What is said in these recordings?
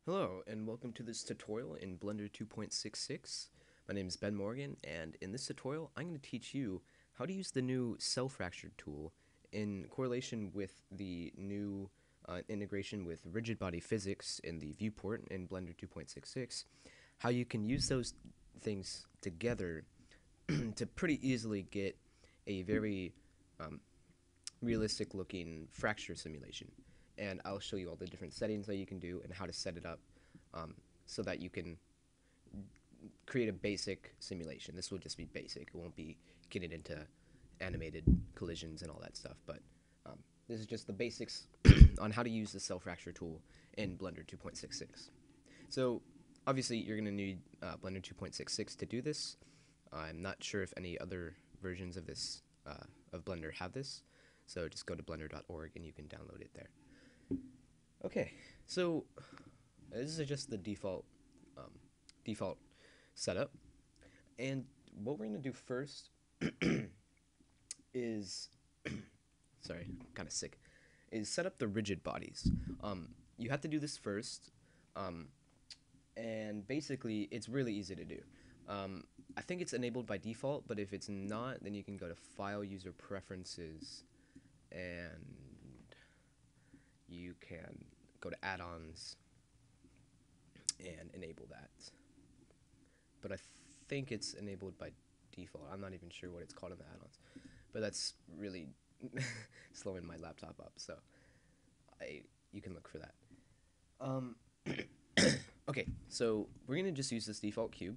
Hello, and welcome to this tutorial in Blender 2.66. My name is Ben Morgan, and in this tutorial, I'm going to teach you how to use the new cell fracture tool in correlation with the new integration with rigid body physics in the viewport in Blender 2.66, how you can use those things together to pretty easily get a very um, realistic looking fracture simulation. And I'll show you all the different settings that you can do and how to set it up um, so that you can create a basic simulation. This will just be basic. It won't be getting into animated collisions and all that stuff. But this is just the basics on how to use the cell fracture tool in Blender 2.66. So obviously you're going to need Blender 2.66 to do this. I'm not sure if any other versions of this of Blender have this. So just go to blender.org and you can download it there. Okay, so this is just the default setup, and what we're gonna do first is sorry, I'm kind of sick. Is set up the rigid bodies. You have to do this first, and basically it's really easy to do. I think it's enabled by default, but if it's not, then you can go to File, User Preferences, and you can go to Add-ons and enable that. But I think it's enabled by default. I'm not even sure what it's called in the add-ons, but that's really slowing my laptop up, so you can look for that. Okay, so we're gonna just use this default cube.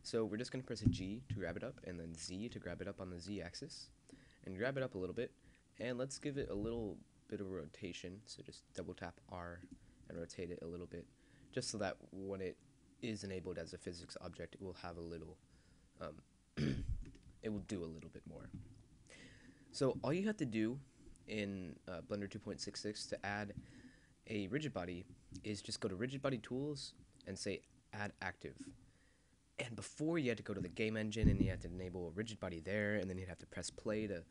So we're just gonna press a G to grab it up, and then Z to grab it up on the Z axis, and grab it up a little bit, and let's give it a little bit of rotation. So just double tap R and rotate it a little bit, just so that when it is enabled as a physics object, it will have a little, it will do a little bit more. So all you have to do in Blender 2.66 to add a rigid body is just go to rigid body tools and say add active. And before you had to go to the game engine and you had to enable a rigid body there, and then you'd have to press play to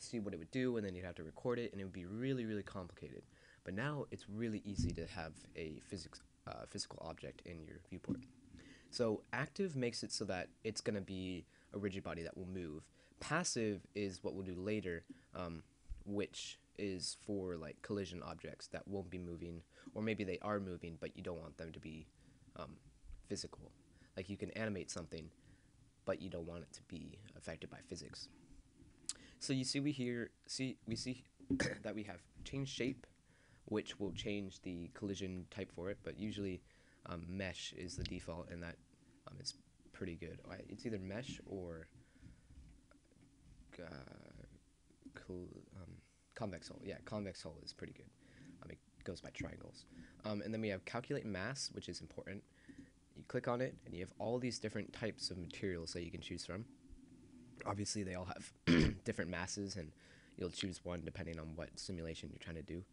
see what it would do, and then you'd have to record it, and it would be really, really complicated. But now it's really easy to have a physical object in your viewport. So active makes it so that it's going to be a rigid body that will move. Passive is what we'll do later, which is for like collision objects that won't be moving, or maybe they are moving, but you don't want them to be physical. Like you can animate something, but you don't want it to be affected by physics. So you see we see that we have change shape, which will change the collision type for it, but usually mesh is the default, and that is pretty good. It's either mesh or convex hull. Yeah, convex hull is pretty good. It goes by triangles. And then we have calculate mass, which is important. You click on it, and you have all these different types of materials that you can choose from. Obviously, they all have different masses, and you'll choose one depending on what simulation you're trying to do.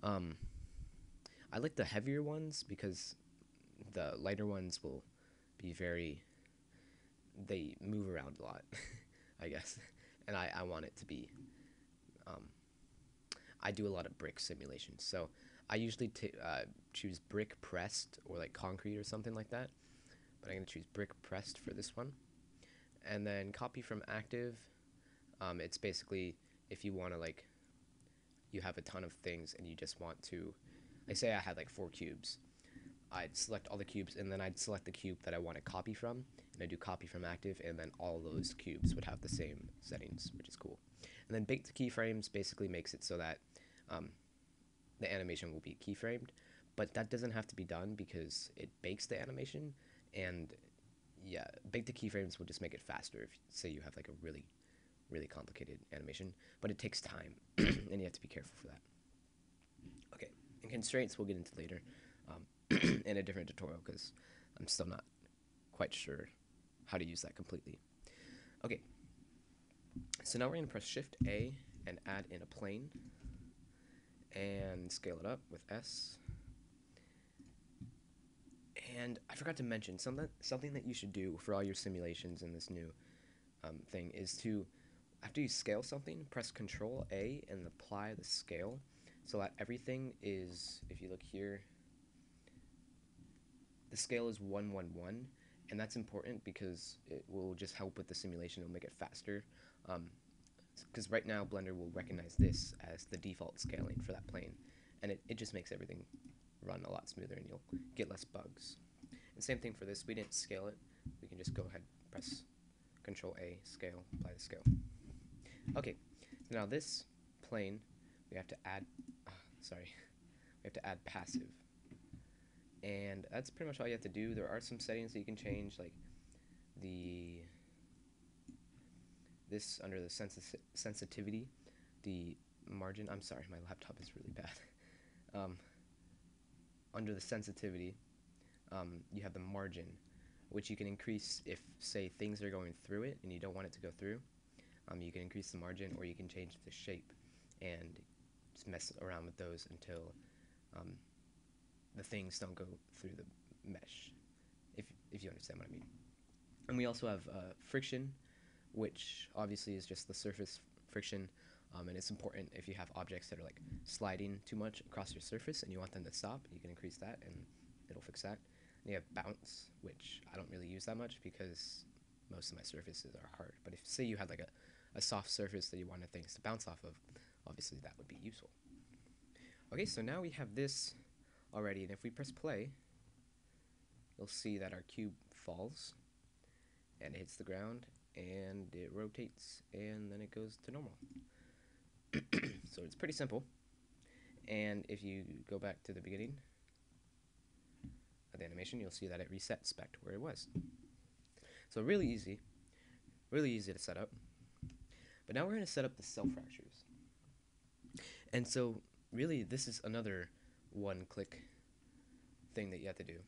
I like the heavier ones because the lighter ones will be they move around a lot, I guess. And I want it to be, I do a lot of brick simulations. So I usually choose brick pressed or like concrete or something like that. But I'm going to choose brick pressed for this one. And then copy from active. It's basically if you want to like, you have a ton of things and you just want to, like say I had like 4 cubes. I'd select all the cubes, and then I'd select the cube that I want to copy from, and I do copy from active, and then all those cubes would have the same settings, which is cool. And then baked keyframes basically makes it so that the animation will be keyframed, but that doesn't have to be done because it bakes the animation, and yeah, baked keyframes will just make it faster if, say, you have like a really, really complicated animation, but it takes time, and you have to be careful for that. Okay, and constraints we'll get into later. In a different tutorial because I'm still not quite sure how to use that completely. Okay, so now we're going to press Shift A and add in a plane and scale it up with S. And I forgot to mention something that you should do for all your simulations in this new thing is to, after you scale something, press Control A and apply the scale so that everything is, if you look here, The scale is 111, and that's important because it will just help with the simulation. It'll make it faster. Because right now Blender will recognize this as the default scaling for that plane, and it just makes everything run a lot smoother, and you'll get less bugs. And same thing for this. We didn't scale it. We can just go ahead, press Control A, scale, apply the scale. Okay, so now this plane, we have to add, we have to add passive. And that's pretty much all you have to do. There are some settings that you can change, like this under the sensitivity, the margin. I'm sorry, my laptop is really bad. Under the sensitivity, you have the margin, which you can increase if, say, things are going through it and you don't want it to go through. You can increase the margin, or you can change the shape and just mess around with those until the things don't go through the mesh, if you understand what I mean. And we also have friction, which obviously is just the surface friction, and it's important if you have objects that are like sliding too much across your surface and you want them to stop. You can increase that and it'll fix that. And you have bounce, which I don't really use that much because most of my surfaces are hard. But if, say, you had like a soft surface that you wanted things to bounce off of, obviously that would be useful. Okay, so now we have this already, and if we press play, you'll see that our cube falls and it hits the ground and it rotates and then it goes to normal. So it's pretty simple. And if you go back to the beginning of the animation, you'll see that it resets back to where it was. So really easy to set up. But now we're going to set up the cell fractures. And so really this is another one-click thing that you have to do.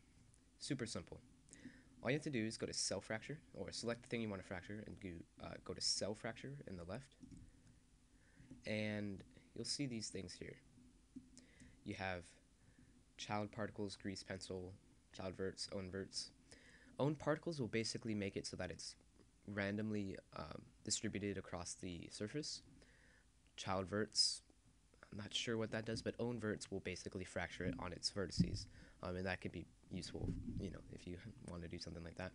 Super simple. All you have to do is go to cell fracture, or select the thing you want to fracture, and go to cell fracture in the left. And you'll see these things here. You have child particles, grease pencil, child verts, own verts. Own particles will basically make it so that it's randomly distributed across the surface. Child verts, I'm not sure what that does, but own verts will basically fracture it on its vertices, and that could be useful, if you want to do something like that.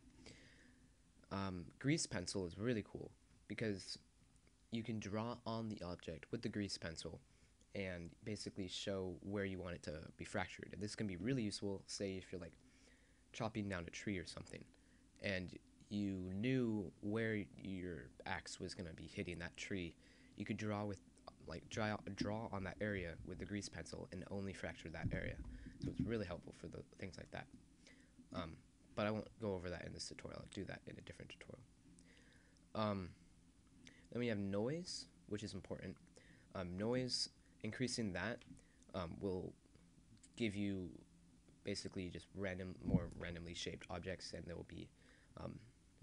Grease pencil is really cool because you can draw on the object with the grease pencil and basically show where you want it to be fractured. And this can be really useful, say if you're like chopping down a tree or something, and you knew where your axe was going to be hitting that tree. You could draw on that area with the grease pencil and only fracture that area. So it's really helpful for the things like that. But I won't go over that in this tutorial. I'll do that in a different tutorial. Then we have noise, which is important. Noise, increasing that will give you basically just more randomly shaped objects, and they will be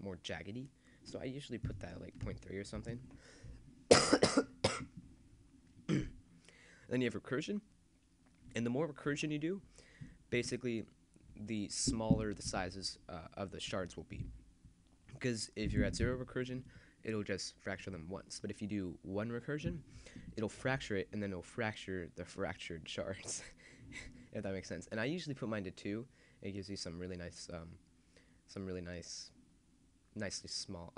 more jaggedy. So I usually put that at like 0.3 or something. Then you have recursion, and the more recursion you do, basically the smaller the sizes of the shards will be. Because if you're at 0 recursion, it'll just fracture them once. But if you do 1 recursion, it'll fracture it, and then it'll fracture the fractured shards, if that makes sense. And I usually put mine to 2. It gives you some really nice, nicely small,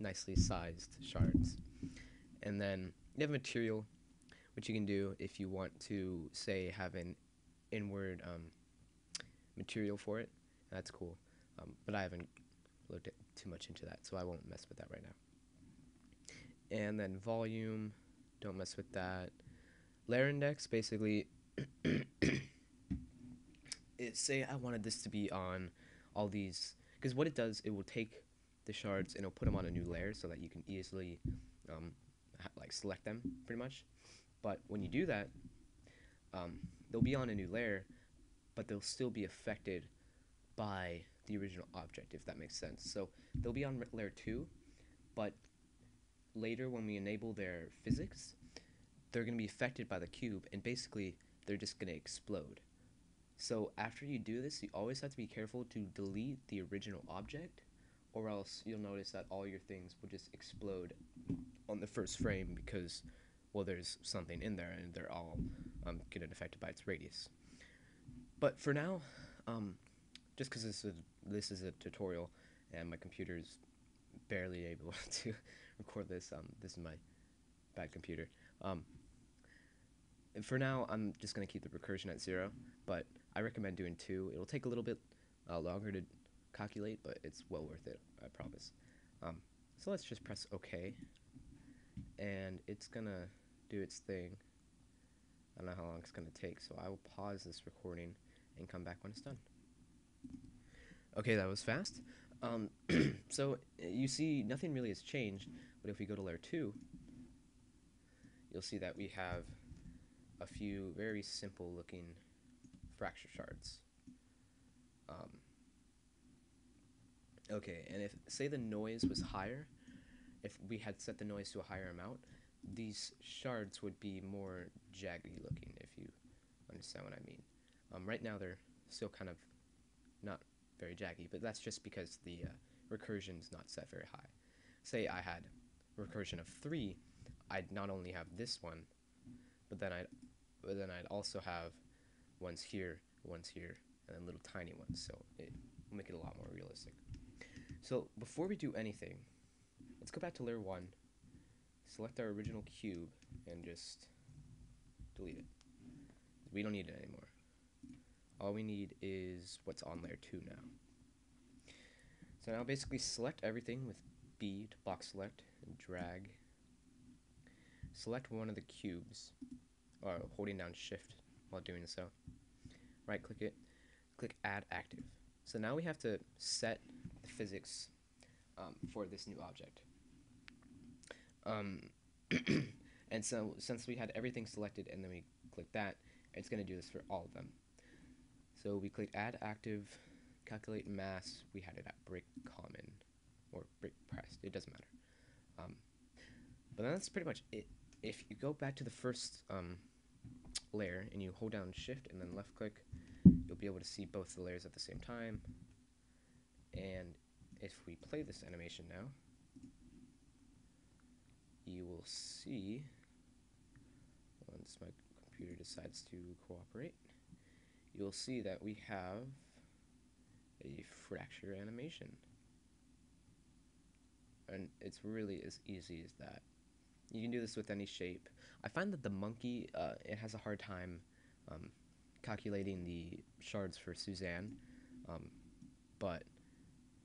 nicely sized shards. And then you have material, which you can do if you want to, say, have an inward material for it. That's cool. But I haven't looked too much into that, so I won't mess with that right now. And then volume, don't mess with that. Layer index, basically, say I wanted this to be on all these, because what it does, it will take the shards and it'll put them on a new layer so that you can easily select them, pretty much. But when you do that, they'll be on a new layer, but they'll still be affected by the original object, if that makes sense. So they'll be on layer 2, but later when we enable their physics, they're going to be affected by the cube, and basically they're just going to explode. So after you do this, you always have to be careful to delete the original object, or else you'll notice that all your things will just explode on the first frame because, well, there's something in there and they're all getting affected by its radius. But for now, just because this is a tutorial, and my computer is barely able to record this. This is my bad computer. And for now, I'm just gonna keep the recursion at 0, but I recommend doing 2. It'll take a little bit longer to calculate, but it's well worth it, I promise. So let's just press OK, and it's gonna do its thing. I don't know how long it's gonna take, so I will pause this recording and come back when it's done. Okay, that was fast. So you see nothing really has changed, but if we go to layer 2, you'll see that we have a few very simple looking fracture shards. Okay, and if, say, the noise was higher, if we had set the noise to a higher amount, these shards would be more jaggy looking, if you understand what I mean. Right now they're still kind of not very jaggy, but that's just because the recursion is not set very high. Say I had recursion of 3, I'd not only have this one, but then I'd also have ones here, and then little tiny ones, so it will make it a lot more realistic. So before we do anything, let's go back to layer 1, select our original cube, and just delete it. We don't need it anymore. All we need is what's on layer 2 now. So now basically select everything with B to box select and drag. Select one of the cubes, or holding down shift while doing so. Right click it, click add active. So now we have to set the physics for this new object. And so since we had everything selected and then we click that, it's going to do this for all of them. So we click add active, calculate mass, we had it at break common, or break pressed, it doesn't matter. But that's pretty much it. If you go back to the first layer and you hold down shift and then left click, you'll be able to see both the layers at the same time. And if we play this animation now, you will see, once my computer decides to cooperate, you'll see that we have a fracture animation. And it's really as easy as that. You can do this with any shape. I find that the monkey, it has a hard time calculating the shards for Suzanne, but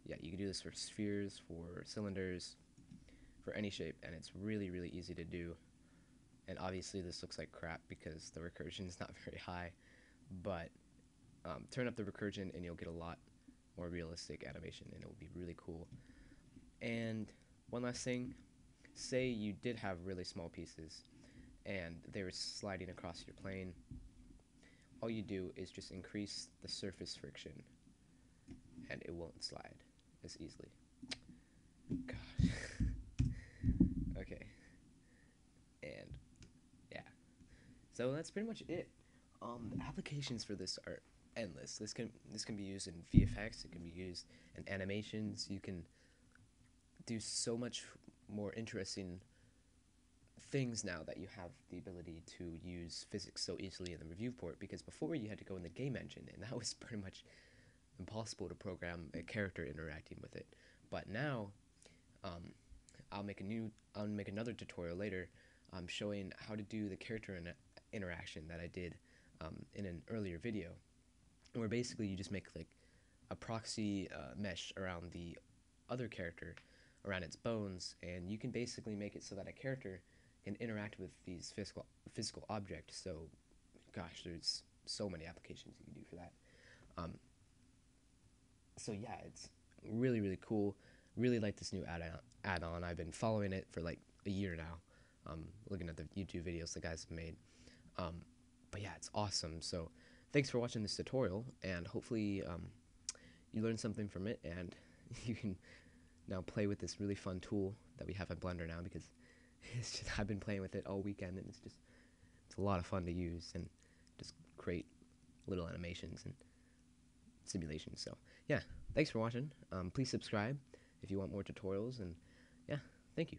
yeah, you can do this for spheres, for cylinders, for any shape, and it's really, really easy to do. And obviously this looks like crap because the recursion is not very high, but turn up the recursion and you'll get a lot more realistic animation, and it will be really cool. And one last thing, say you did have really small pieces and they were sliding across your plane, all you do is just increase the surface friction and it won't slide as easily. Gosh. Okay. And yeah. So that's pretty much it. The applications for this are endless. This can be used in VFX, it can be used in animations. You can do so much more interesting things now that you have the ability to use physics so easily in the review port, because before you had to go in the game engine and that was pretty much impossible to program a character interacting with it. But now I'll make another tutorial later showing how to do the character interaction that I did in an earlier video, where basically you just make like a proxy mesh around the other character, around its bones, and you can basically make it so that a character can interact with these physical objects. So gosh, there's so many applications you can do for that. So yeah, it's really, really cool. Really like this new add-on. I've been following it for like a year now, looking at the YouTube videos the guys have made. But yeah, it's awesome. So thanks for watching this tutorial, and hopefully you learned something from it, and you can now play with this really fun tool that we have at Blender now, because I've been playing with it all weekend, and it's a lot of fun to use and just create little animations and simulations. So yeah, thanks for watching. Please subscribe if you want more tutorials, and yeah, thank you.